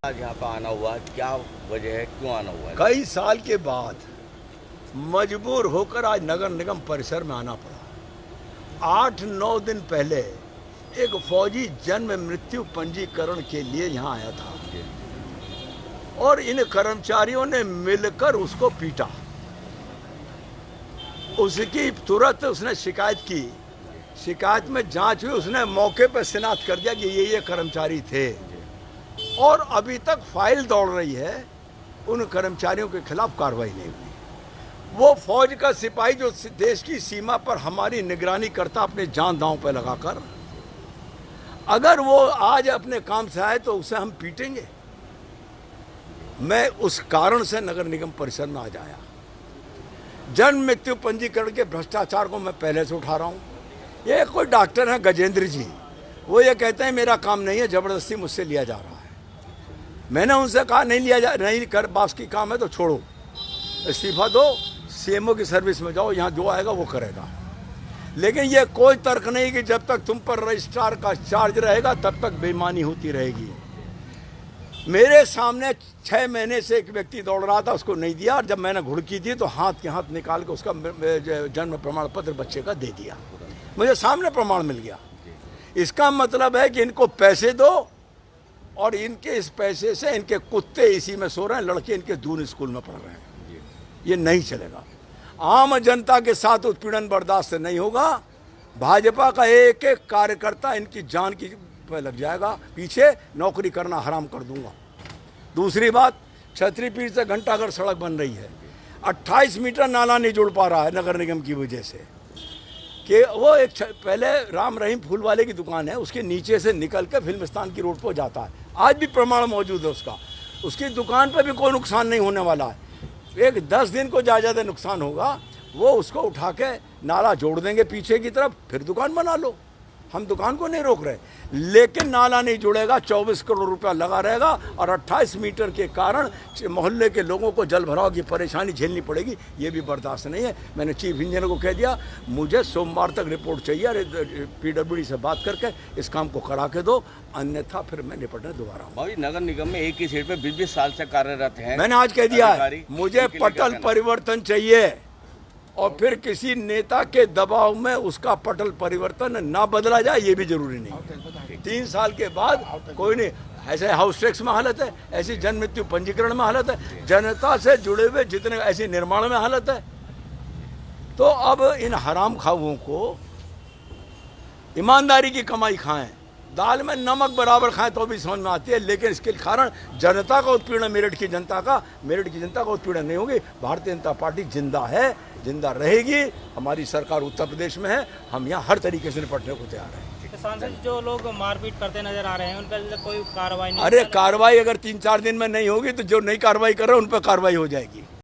आज यहाँ पर आना हुआ, क्या वजह है, क्यों आना हुआ है? कई साल के बाद मजबूर होकर आज नगर निगम परिसर में आना पड़ा। 8-9 दिन पहले एक फौजी जन्म मृत्यु पंजीकरण के लिए यहाँ आया था और इन कर्मचारियों ने मिलकर उसको पीटा। उसकी तुरंत उसने शिकायत की। शिकायत में जांच हुई, उसने मौके पर शिनाख्त कर दिया कि ये कर्मचारी थे और अभी तक फाइल दौड़ रही है। उन कर्मचारियों के खिलाफ कार्रवाई नहीं हुई। वो फौज का सिपाही जो देश की सीमा पर हमारी निगरानी करता अपने जान दांव पर लगाकर, अगर वो आज अपने काम से आए तो उसे हम पीटेंगे। मैं उस कारण से नगर निगम परिसर में आज आया। जन्म मृत्यु पंजीकरण के भ्रष्टाचार को मैं पहले से उठा रहा हूँ। ये कोई डॉक्टर हैं गजेंद्र जी, वो ये कहते हैं मेरा काम नहीं है, जबरदस्ती मुझसे लिया जा रहा है। मैंने उनसे कहा नहीं कर बास की काम है तो छोड़ो, इस्तीफा दो, सीएमओ की सर्विस में जाओ, यहाँ जो आएगा वो करेगा। लेकिन ये कोई तर्क नहीं कि जब तक तुम पर रजिस्ट्रार का चार्ज रहेगा तब तक बेईमानी होती रहेगी। मेरे सामने 6 महीने से एक व्यक्ति दौड़ रहा था, उसको नहीं दिया, और जब मैंने घुड़की दी तो हाथ के हाथ निकाल के उसका जन्म प्रमाण पत्र बच्चे का दे दिया। मुझे सामने प्रमाण मिल गया। इसका मतलब है कि इनको पैसे दो और इनके इस पैसे से इनके कुत्ते इसी में सो रहे हैं, लड़के इनके दूर स्कूल में पढ़ रहे हैं। ये नहीं चलेगा। आम जनता के साथ उत्पीड़न बर्दाश्त नहीं होगा। भाजपा का एक एक कार्यकर्ता इनकी जान की पे लग जाएगा, पीछे नौकरी करना हराम कर दूंगा। दूसरी बात, छतरी पीर से घंटाघर सड़क बन रही है, 28 मीटर नाला नहीं जुड़ पा रहा है नगर निगम की वजह से। कि वो एक पहले राम रहीम फूल वाले की दुकान है, उसके नीचे से निकल के फिल्मिस्तान की रोड पर जाता है। आज भी प्रमाण मौजूद है उसका। उसकी दुकान पर भी कोई नुकसान नहीं होने वाला है। एक 10 दिन को ज़्यादा नुकसान होगा, वो उसको उठा के नाला जोड़ देंगे पीछे की तरफ, फिर दुकान बना लो। हम दुकान को नहीं रोक रहे, लेकिन नाला नहीं जुड़ेगा, 24 करोड़ रुपया लगा रहेगा और 28 मीटर के कारण मोहल्ले के लोगों को जल भराव की परेशानी झेलनी पड़ेगी। ये भी बर्दाश्त नहीं है। मैंने चीफ इंजीनियर को कह दिया, मुझे सोमवार तक रिपोर्ट चाहिए, PWD से बात करके इस काम को करा के दो, अन्यथा फिर मैं निपटने दोबारा आऊंगा। भाई नगर निगम में एक ही सीट पे 20 साल से कार्यरत हैं। मैंने आज कह दिया है, मुझे पटल परिवर्तन चाहिए और फिर किसी नेता के दबाव में उसका पटल परिवर्तन ना बदला जाए, ये भी जरूरी नहीं। 3 साल के बाद कोई नहीं। ऐसे हाउस टैक्स में हालत है, ऐसी जन्म मृत्यु पंजीकरण में हालत है, जनता से जुड़े हुए जितने ऐसी निर्माण में हालत है। तो अब इन हराम खाओं को ईमानदारी की कमाई खाएं, दाल में नमक बराबर खाएं तो भी समझ में आती है। लेकिन इसके कारण जनता का उत्पीड़न, मेरठ की जनता का उत्पीड़न नहीं होगी। भारतीय जनता पार्टी जिंदा है, जिंदा रहेगी। हमारी सरकार उत्तर प्रदेश में है, हम यहाँ हर तरीके से निपटने को तैयार हैं। सांसद जो लोग मारपीट करते नजर आ रहे हैं उन पर कोई कार्रवाई नहीं? अरे कार्रवाई अगर 3-4 दिन में नहीं होगी तो जो नई कार्रवाई कर रहे हैं उन पर कार्रवाई हो जाएगी।